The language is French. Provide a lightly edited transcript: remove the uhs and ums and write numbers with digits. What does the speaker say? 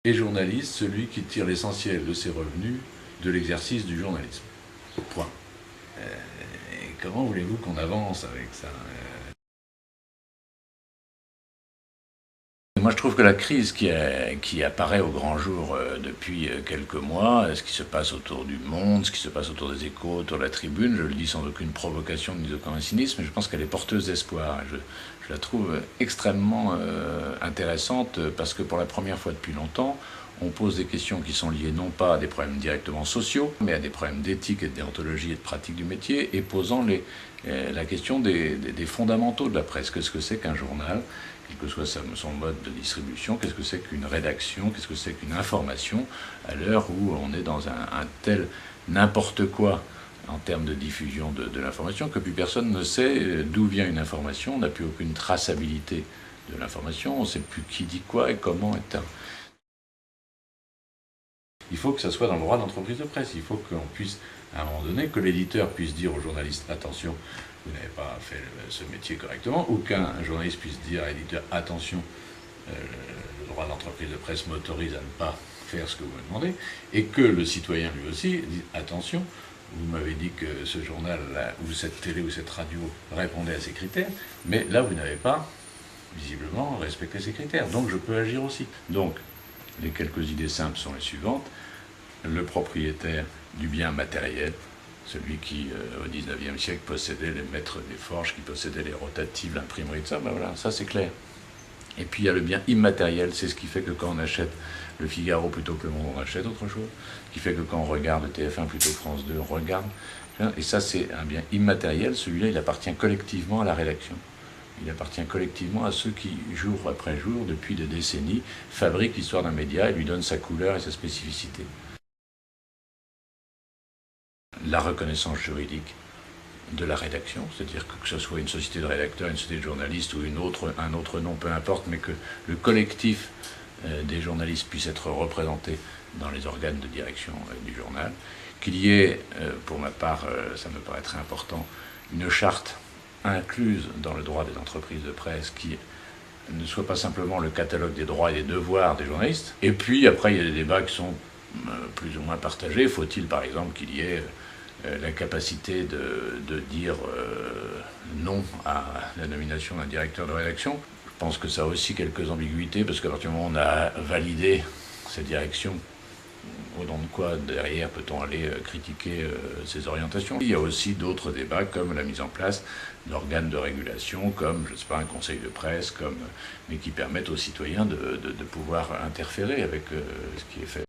Et journaliste, celui qui tire l'essentiel de ses revenus de l'exercice du journalisme. Point. Et comment voulez-vous qu'on avance avec ça? Moi, je trouve que la crise qui apparaît au grand jour depuis quelques mois, ce qui se passe autour du Monde, ce qui se passe autour des Échos, autour de la Tribune, je le dis sans aucune provocation ni aucun cynisme, mais je pense qu'elle est porteuse d'espoir. Je la trouve extrêmement intéressante parce que pour la première fois depuis longtemps, on pose des questions qui sont liées non pas à des problèmes directement sociaux, mais à des problèmes d'éthique et de déontologie et de pratique du métier, et posant la question des fondamentaux de la presse. Qu'est-ce que c'est qu'un journal, quel que soit son mode de distribution, qu'est-ce que c'est qu'une rédaction, qu'est-ce que c'est qu'une information, à l'heure où on est dans un tel n'importe quoi en termes de diffusion de l'information, que plus personne ne sait d'où vient une information, on n'a plus aucune traçabilité de l'information, on ne sait plus qui dit quoi et comment, etc. Il faut que ça soit dans le droit d'entreprise de presse. Il faut qu'on puisse, à un moment donné, que l'éditeur puisse dire aux journalistes « attention, vous n'avez pas fait ce métier correctement », ou qu'un journaliste puisse dire à l'éditeur « attention, le droit d'entreprise de presse m'autorise à ne pas faire ce que vous me demandez », et que le citoyen lui aussi dise « attention, vous m'avez dit que ce journal ou cette télé ou cette radio répondait à ces critères, mais là vous n'avez pas visiblement respecté ces critères, donc je peux agir aussi ». Donc, les quelques idées simples sont les suivantes. Le propriétaire du bien matériel, celui qui, au XIXe siècle, possédait les maîtres des forges, qui possédait les rotatives, l'imprimerie, tout ça, ben voilà, ça c'est clair. Et puis il y a le bien immatériel, c'est ce qui fait que quand on achète le Figaro plutôt que le Monde, on achète autre chose. Ce qui fait que quand on regarde TF1 plutôt que France 2, on regarde. Et ça c'est un bien immatériel, celui-là il appartient collectivement à la rédaction. Il appartient collectivement à ceux qui, jour après jour, depuis des décennies, fabriquent l'histoire d'un média et lui donnent sa couleur et sa spécificité. La reconnaissance juridique de la rédaction, c'est-à-dire que ce soit une société de rédacteurs, une société de journalistes ou un autre nom, peu importe, mais que le collectif des journalistes puisse être représenté dans les organes de direction du journal, qu'il y ait, pour ma part, ça me paraît très important, une charte incluse dans le droit des entreprises de presse qui ne soit pas simplement le catalogue des droits et des devoirs des journalistes. Et puis après, il y a des débats qui sont plus ou moins partagés. Faut-il par exemple qu'il y ait la capacité de dire non à la nomination d'un directeur de rédaction? Je pense que ça a aussi quelques ambiguïtés, parce qu'à partir du moment où on a validé cette direction, au nom de quoi, derrière, peut-on aller critiquer ces orientations? Il y a aussi d'autres débats, comme la mise en place d'organes de régulation, comme, je ne sais pas, un conseil de presse, mais qui permettent aux citoyens de pouvoir interférer avec ce qui est fait.